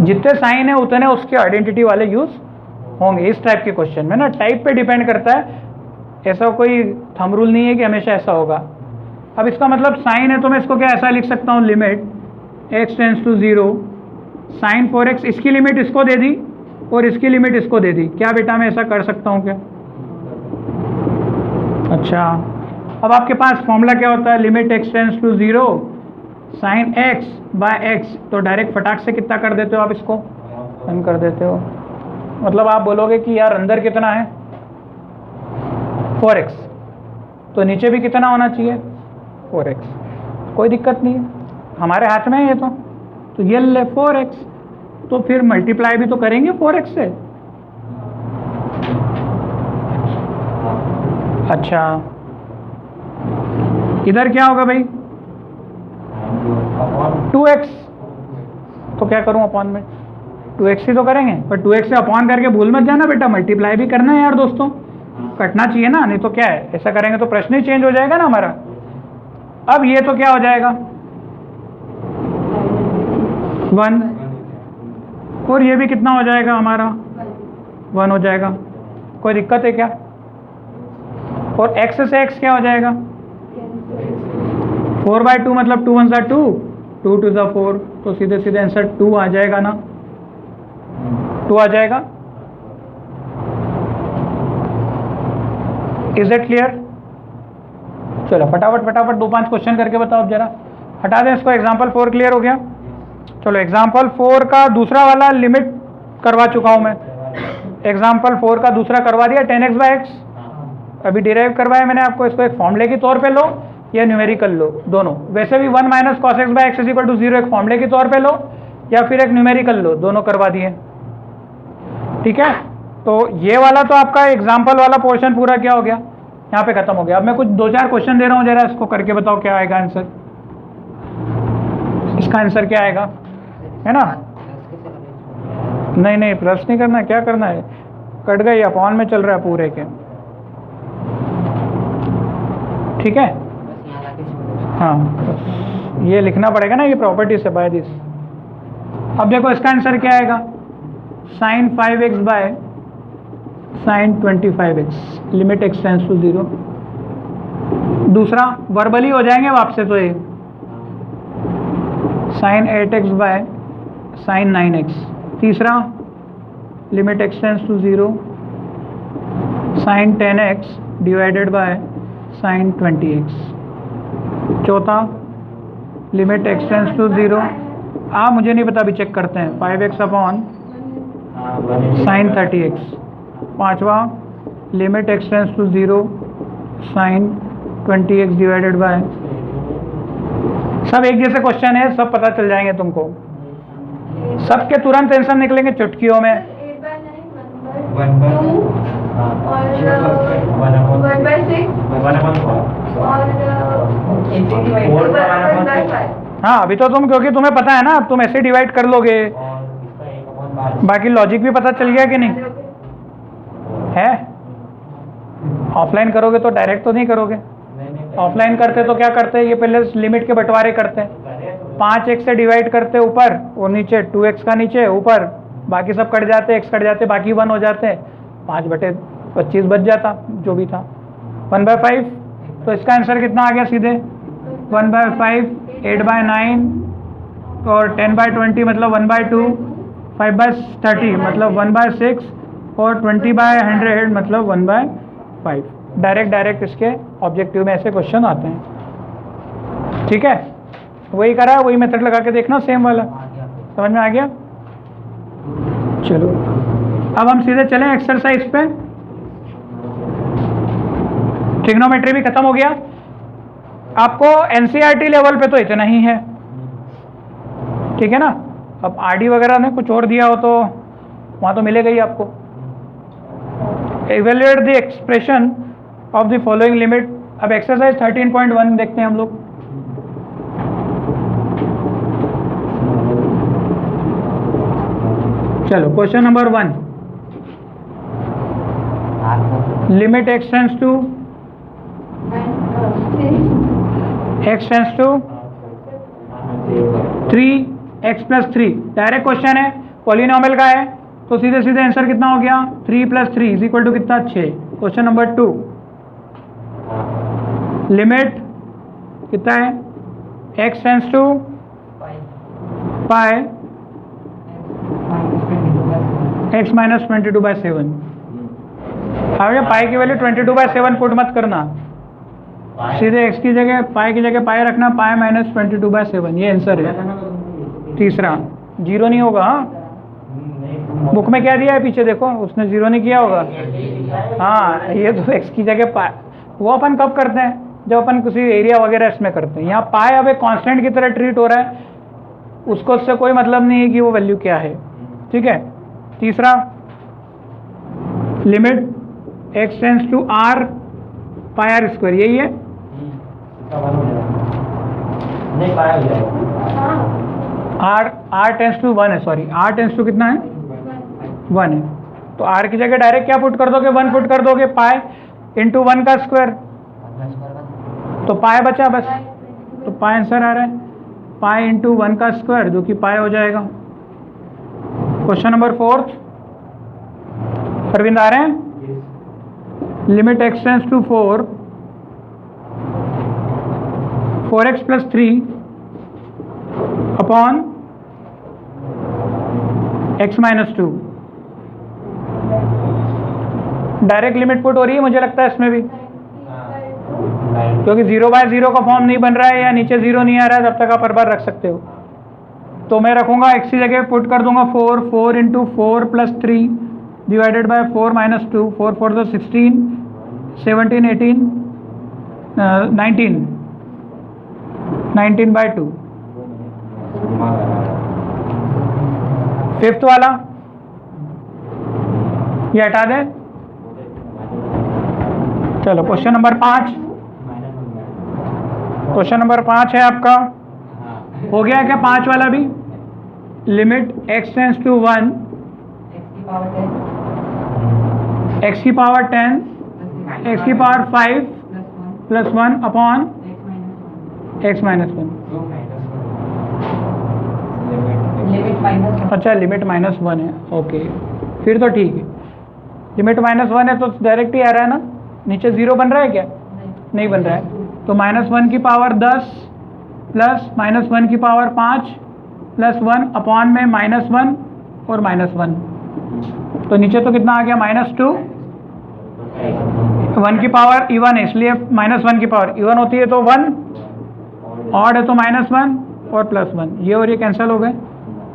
जितने साइन है उतने उसके आइडेंटिटी वाले यूज होंगे इस टाइप के क्वेश्चन में ना। टाइप पे डिपेंड करता है, ऐसा कोई थंब रूल नहीं है कि हमेशा ऐसा होगा। अब इसका मतलब साइन है तो मैं इसको क्या ऐसा लिख सकता हूँ, limit x tends to 0 sine 4x, इसकी लिमिट इसको दे दी और इसकी लिमिट इसको दे दी। क्या बेटा मैं ऐसा कर सकता हूँ क्या? अच्छा, अब आपके पास फॉर्मूला क्या होता है, limit x tends to 0 sine x by x, तो डायरेक्ट फटाक से कितना कर देते हो आप, इसको 1 कर देते हो। मतलब आप बोलोगे कि यार अंदर कितना है 4x, तो नीचे भी कितना होना चाहिए 4x। कोई दिक्कत नहीं है, हमारे हाथ में है ये तो ये ले 4x, तो फिर मल्टीप्लाई भी तो करेंगे 4x से। अच्छा, इधर क्या होगा भाई 2x, तो क्या करूं अपॉन में 2x ही तो करेंगे, पर 2x से अपॉन करके भूल मत जाना बेटा, मल्टीप्लाई भी करना है यार दोस्तों, कटना चाहिए ना, नहीं तो क्या है, ऐसा करेंगे तो प्रश्न ही चेंज हो जाएगा ना हमारा। अब ये तो क्या हो जाएगा 1, और ये भी कितना हो जाएगा हमारा 1 हो जाएगा। कोई दिक्कत है क्या? और x से x क्या हो जाएगा 4/2, मतलब 2 1 2, 2 2 4, तो सीधे सीधे आंसर 2 आ जाएगा ना, 2 आ जाएगा। Is it clear? चलो फटाफट फटाफट 2-5 क्वेश्चन करके बताओ अब जरा, हटा दें इसको। एग्जाम्पल 4 क्लियर हो गया। चलो एग्जाम्पल 4 का दूसरा वाला लिमिट करवा चुका हूं मैं। एग्जाम्पल 4 का दूसरा करवा दिया 10x बाय एक्स, अभी डिराइव करवाया मैंने आपको। इसको एक फॉर्मूले के तौर पे लो या न्यूमेरिकल लो, दोनों। वैसे भी 1 minus cos x by x is equal to 0 एक फॉर्मूले के तौर पे लो या फिर एक न्यूमेरिकल लो, दोनों करवा दिए। ठीक है, तो ये वाला तो आपका एग्जाम्पल वाला पोर्शन पूरा क्या हो गया, यहाँ पे खत्म हो गया। अब मैं कुछ 2-4 क्वेश्चन दे रहा हूँ, जरा इसको करके बताओ क्या आएगा आंसर। इसका आंसर क्या आएगा, है ना? नहीं प्लस नहीं करना, क्या करना है, कट गई, अपॉन में चल रहा है पूरे के। ठीक है, हाँ ये लिखना पड़ेगा ना, ये प्रॉपर्टी से बाय दिस। अब देखो इसका आंसर क्या आएगा, sine 5x by sine 25x, limit x tends to 0। दूसरा वर्बली हो जाएंगे अब आपसे, तो ये sign 8x bye sine 9x। तीसरा limit x tends to 0 sine 10x divided by sine 20x। चौथा लिमिट x टेंड्स टू 0, मुझे नहीं पता, अभी चेक करते हैं, 5x अपॉन साइन 30x। पांचवा limit x tends to 0 sine 20x divided by, सब एक जैसे क्वेश्चन है, सब पता चल जाएंगे तुमको, सबके तुरंत आंसर निकलेंगे चुटकियों में। 1/6 हाँ अभी तो तुम, क्योंकि तुम्हें पता है ना, अब तुम ऐसे डिवाइड कर लोगे, बाकी लॉजिक भी पता चल गया कि नहीं है। ऑफलाइन करोगे तो डायरेक्ट तो नहीं करोगे, ऑफलाइन करते तो क्या करते, ये पहले लिमिट के बंटवारे करते, 5x से डिवाइड करते ऊपर और नीचे, 2x का नीचे ऊपर, बाकी सब कट जाते, x कट जाते, बाकी 1 हो जाते, 5/25 बच जाता जो भी था, 1/5। तो इसका आंसर कितना आ गया सीधे 1/5, 8/9 और 10/20 मतलब 1/2, 5/30 मतलब 1/6 और 20/100 मतलब 1/5। डायरेक्ट इसके ऑब्जेक्टिव में ऐसे क्वेश्चन आते हैं। ठीक है, वही करा है, वही मेथड लगा के देखना, सेम वाला। समझ में आ गया? चलो अब हम सीधे चलें एक्सरसाइज पे। ट्रिग्नोमेट्री भी खत्म हो गया। आपको एनसीईआरटी लेवल पे तो इतना ही है, ठीक है ना। अब आरडी वगैरह ने कुछ और दिया हो तो वहाँ तो मिलेगा ही आपको। Evaluate the expression of the following limit. अब एक्सरसाइज 13.1 देखते हैं हम लोग। चलो question number 1, limit x tends to x tends to 3x + 3। Direct question है, पॉलिनोमियल का है, तो सीधे सीधे आंसर कितना हो गया? 3 + 3 = कितना? 6। क्वेश्चन नंबर 2, लिमिट कितना है? x tends to pi x - 22/7। अब ये पाई की वैल्यू 22/7 पुट मत करना, सीधे x की जगह पाई की जगह पाई रखना, पाई - 22/7, ये आंसर है। तीसरा, जीरो नहीं होगा। हाँ, बुक में क्या दिया है पीछे देखो, उसने जीरो नहीं किया होगा। हाँ, ये तो x की जगह पाई, वो अपन कब करते हैं? जब अपन किसी एरिया वगैरह इसमें करते हैं। यहाँ पाई अब एक कांस्टेंट की तरह ट्रीट हो रहा है, उसको उससे कोई मतलब नहीं है कि वो वैल्यू क्या है, ठीक है। तीसरा, limit x tends to r pi r², यही है। r टेंड्स टू 1 है, सॉरी, r टेंड्स टू कितना है? 1 है। तो r की जगह डायरेक्ट क्या पुट कर दोगे? 1 पुट कर दोगे, पाई इंटू 1 का स्क्वायर, तो पाई बचा बस, तो पाई आंसर आ रहा है। पाई इंटू 1 का स्क्वायर जो कि पाई हो जाएगा। क्वेश्चन नंबर 4, अरविंद आ रहे हैं? Limit x tends to 4x + 3 upon x - 2। Direct limit put हो रही है मुझे लगता है इसमें भी, क्योंकि 0/0 का फॉर्म नहीं बन रहा है या नीचे 0 नहीं आ रहा है, तब तक आप हर बार रख सकते हो। तो मैं रखूंगा x की जगह पुट कर दूंगा 4 × 4 + 3 डिवाइडेड बाय 4 - 2, 4 4 तो 16, 17 18 19/2। फिफ्थ वाला ये हटा दे। चलो क्वेश्चन नंबर 5, क्वेश्चन नंबर 5 है आपका, हो गया क्या 5 वाला भी? Limit x tends to 1 x की पावर 10 x की पावर 5 + 1 अपॉन x - 1। अच्छा, लिमिट -1 है, ओके, फिर तो ठीक है। लिमिट -1 है तो डायरेक्ट ही आ रहा है ना, नीचे 0 बन रहा है क्या? नहीं बन रहा है, तो -1 की पावर 10 प्लस -1 की पावर 5 + 1 अपॉन में -1 और -1, तो नीचे तो कितना आ गया? -2। 1 की पावर इवन है, इसलिए -1 की पावर इवन होती है तो 1, ऑड है तो -1 और +1, ये और ये कैंसिल हो गए,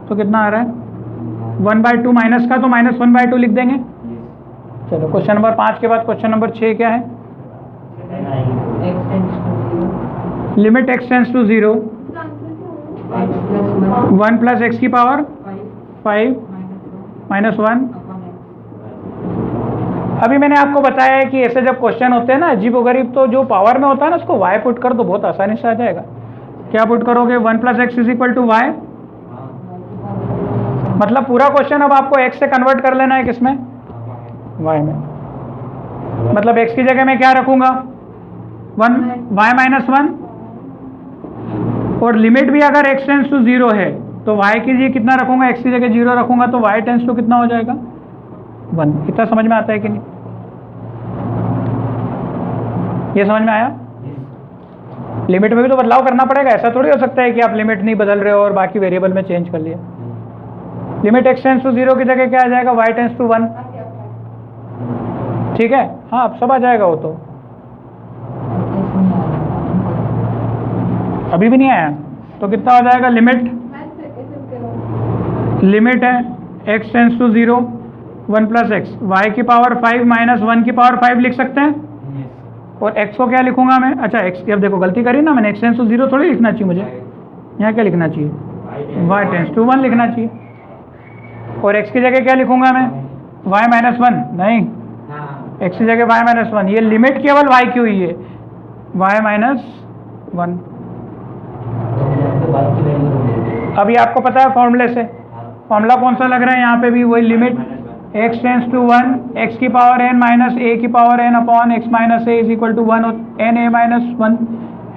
तो कितना आ रहा है? 1/2 माइनस का, तो -1/2 लिख देंगे। चलो क्वेश्चन नंबर 5 के बाद क्वेश्चन नंबर 6 क्या है? Limit x tends to 0 1 + x की पावर 5 - 1। अभी मैंने आपको बताया है कि ऐसे जब क्वेश्चन होते हैं ना अजीबोगरीब, तो जो पावर में होता है ना उसको y पुट कर दो, बहुत आसानी से आ जाएगा। क्या पुट करोगे? 1 + x = y, मतलब पूरा क्वेश्चन अब आपको x से कन्वर्ट कर लेना है, किसमें? y में। मतलब x की जगह मैं क्या रखूंगा? 1 y - 1, और लिमिट भी अगर x टेंड्स टू 0 है तो y की जगह कितना रखूंगा? x की जगह 0 रखूंगा, तो y टेंड्स टू कितना हो जाएगा? 1। इतना समझ में आता है कि नहीं? ये समझ में आया? लिमिट में भी तो बदलाव करना पड़ेगा, ऐसा थोड़ी हो सकता है कि आप लिमिट नहीं बदल रहे हो और बाकी वेरिएबल में चेंज कर लिया। लिमिट x टेंड्स टू 0 की जगह क्या आ जाएगा? y टेंड्स टू 1, ठीक है। हाँ, अब सब आ जाएगा वो तो। अभी भी नहीं आया, तो कितना हो जाएगा? लिमिट है x tends to 0 1 plus x, y की पावर 5 माइनस 1 की पावर 5 लिख सकते हैं। और x को क्या लिखूंगा मैं? अच्छा x, अब देखो गलती करी ना मैंने, x टेंस टू 0 थोड़ी लिखना चाहिए मुझे, यहाँ क्या लिखना चाहिए? y टेंस टू 1 लिखना चाहिए। और x की जगह क्या लिखूंगा मैं? y माइनस 1, नहीं, x की जगह y माइनस 1। ये लिमिट केवल y की हुई है, y माइनस 1। अभी आपको पता है फॉर्मूले से, फॉर्मूला कौन सा लग रहा है यहाँ पे भी? वही limit x tends to 1 x की पावर n माइनस a की power n upon x minus a is equal to 1 n a minus 1,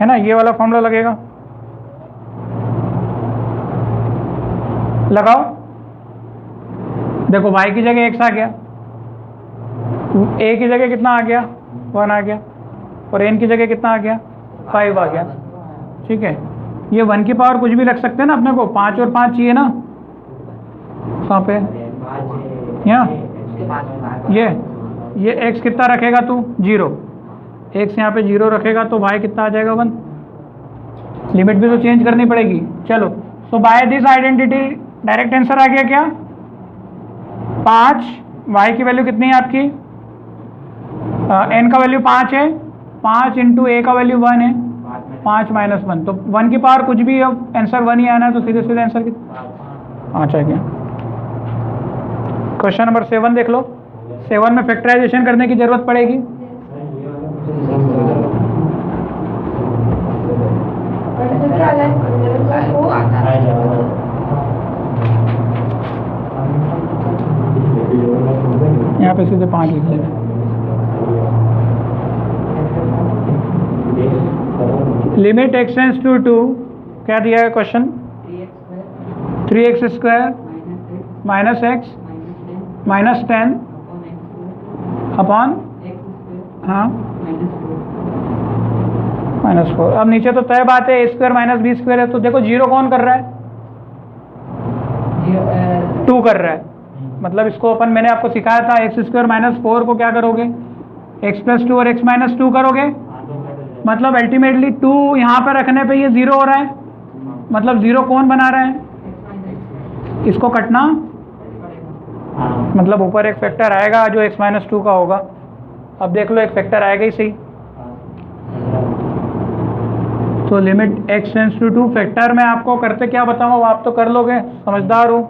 है ना? ये वाला फॉर्मूला लगेगा, लगाओ। देखो y की जगह x आ गया, a की जगह कितना आ गया? 1 आ गया, और n की जगह कितना आ गया? 5 आ गया। ठीक है, ये 1 की पावर कुछ भी रख सकते हैं ना, अपने को 5 और 5 चाहिए ना। कहाँ पे? यहाँ ये x कितना रखेगा तू? 0। x यहाँ पे 0 रखेगा तो y कितना आ जाएगा? 1। लिमिट भी तो चेंज करनी पड़ेगी। चलो, so by this identity direct answer आ गया क्या? 5। y की वैल्यू कितनी है आपकी? n का वैल्यू 5 है, 5 इंटू a का वैल्यू 1 है, 5 माइनस 1, तो 1 की पावर कुछ भी, अब आंसर 1 ही आना है, तो सीधे सीधे आंसर कितना? 5 आ गया। क्वेश्चन नंबर 7 देख लो। 7 में फैक्टराइजेशन करने की जरूरत पड़ेगी। यहाँ पे सीधे 5 लिख लेंगे। लिमिट x टेंस टू 2, क्या दिया है question? 3x square minus x minus 10 upon, हाँ, माइनस 4। अब नीचे तो तय बात है, a square minus B square है, तो देखो 0 कौन कर रहा है? 2 कर रहा है। मतलब इसको अपन, मैंने आपको सिखाया था, एक्स स्क्वायर माइनस 4 को क्या करोगे? x प्लस 2 और x माइनस 2 करोगे, मतलब अल्टीमेटली 2 यहाँ पर रखने पे ये 0 हो रहा है, मतलब 0 कौन बना रहा है? इसको कटना, मतलब ऊपर एक फैक्टर आएगा जो x माइनस 2 का होगा। अब देख लो, एक फैक्टर आएगा ही सही, तो limit x tends to 2 factor में आपको करते क्या बताऊँ, आप तो कर लोगे, समझदार हो।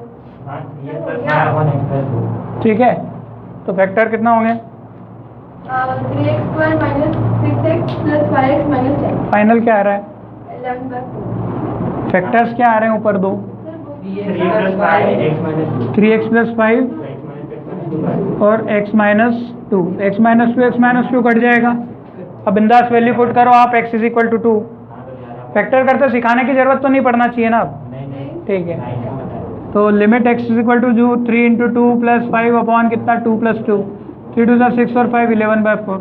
ठीक है, तो फैक्टर कितना होंगे? 3x square minus 6x plus 5x minus 10। Final क्या आ रहा है? 11/4। फैक्टर्स क्या आ रहे हैं ऊपर? 2, 3x प्लस 5 और x minus 2। x minus 2 cut जाएगा। अब बिंदास वैल्यू पुट करो आप, x is equal to 2। Factor करते सिखाने की जरूरत तो नहीं पड़ना चाहिए ना अब, ठीक है। तो limit x is equal to 3 into 2 plus 5 upon कितना? 2 प्लस 2, 3 2 6 और 5 11/4।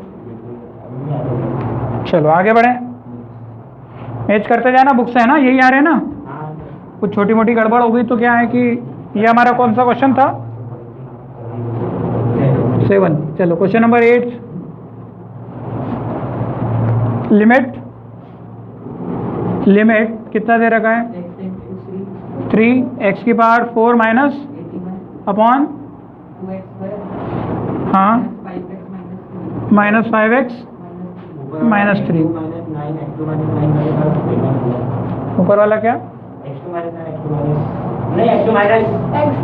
चलो आगे बढ़े, मैच करते जाना, बुक से है ना, यही आ रहे हैं ना। कुछ छोटी मोटी गड़बड़ हो गई तो क्या है कि ये हमारा कौन सा क्वेश्चन था? 7। चलो क्वेश्चन नंबर 8, लिमिट कितना दे रखा है? 3x की पावर 4 माइनस अपॉन, हाँ, माइनस 5x माइनस 3। ऊपर वाला क्या? x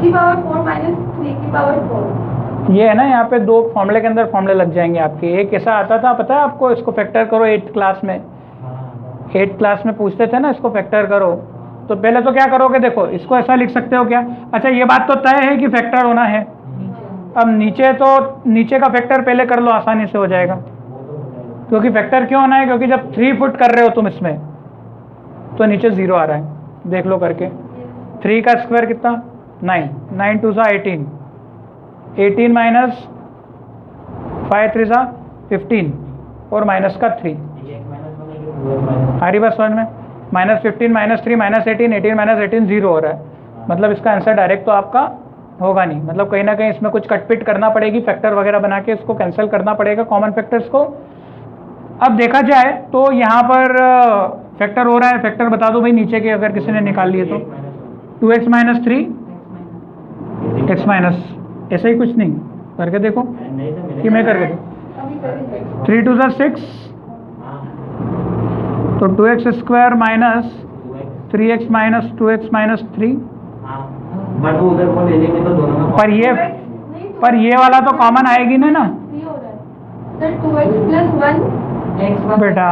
की पावर 4 माइनस 3 की पावर 4। ये है ना, यहाँ पे 2 फॉर्मूले के अंदर फॉर्मूले लग जाएंगे आपके। एक ऐसा आता था, पता है आपको, इसको फैक्टर करो 8th क्लास में। 8th क्लास में पूछते थे ना, इसको फैक्टर करो, तो पहले तो क्या करोगे? देखो, इसको ऐसा लिख सकते हो क्या? अच्छा, ये बात तो तय है कि फैक्टर होना है। अब नीचे का फैक्टर पहले कर लो, आसानी से हो जाएगा। क्योंकि फैक्टर क्यों होना है? क्योंकि जब 3 फुट कर रहे हो तुम इसमें, तो नीचे 0 आ रहा है। देख लो करके, 3 का स्क्वायर कितना? 9, 9 2 18, 18 माइनस 5 3 15 और माइनस का 3। आ रही बात समझ में? माइनस 15 माइनस 3 माइनस 18, 18 माइनस 18 0 हो रहा है। मतलब इसका आंसर डायरेक्ट तो आपका होगा नहीं, मतलब कहीं ना कहीं इसमें कुछ कटपिट करना पड़ेगी, फैक्टर वगैरह बना के इसको कैंसिल करना पड़ेगा, कॉमन फैक्टर्स को। अब देखा जाए तो यहाँ पर फैक्टर हो रहा है, फैक्टर बता दो भाई नीचे के अगर किसी ने निकाल लिए तो 2x माइनस 3 x माइनस, ऐसा ही कुछ नहीं करके देखो कि मैं करके देखो 3 2 6 तो 2x square minus 3x minus 2x minus 3 but वो उधर को ले लेंगे तो दोनों में पर ये वाला तो कॉमन आएगी ना 3 हो रहा है सर 2x प्लस 1 बेटा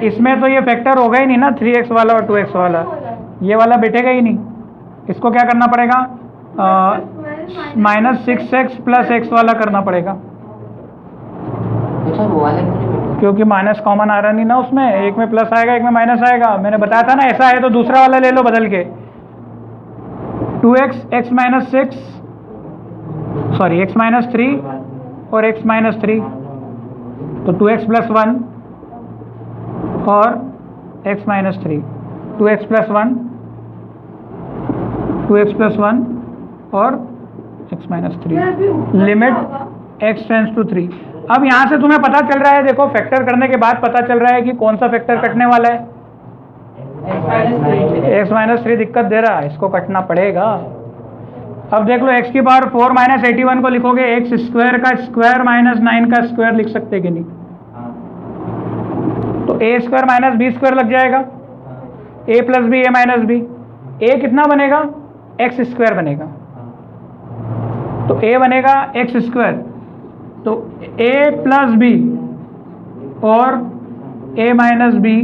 इसमें तो ये फैक्टर होगा ही नहीं ना 3x वाला और 2x वाला, ये वाला बैठेगा ही नहीं। इसको क्या करना पड़ेगा, माइनस 6x प्लस x वाला करना पड़ेगा, क्योंकि माइनस कॉमन आ रहा नहीं ना उसमें, एक में प्लस आएगा एक में माइनस आएगा। मैंने बताया था ना, ऐसा है तो दूसरा वाला ले लो बदल के 2x x minus 6 sorry x minus 3 और x माइनस 3 तो 2x प्लस 1 और x minus 3 2x plus 1 2x plus 1 और x minus 3 limit x tends to 3। अब यहाँ से तुम्हें पता चल रहा है, देखो फैक्टर करने के बाद पता चल रहा है कि कौन सा फैक्टर कटने वाला है, x माइनस 3 दिक्कत दे रहा है, इसको कटना पड़ेगा। अब देख लो x की पावर 4 माइनस 81 को लिखोगे x स्क्वायर का स्क्वायर माइनस 9 का स्क्वायर लिख सकते कि नहीं, तो a square minus B square लग जाएगा, a plus B A minus B, a कितना बनेगा x स्क्वायर बनेगा, तो a बनेगा x स्क्वायर, तो a प्लस बी और a माइनस बी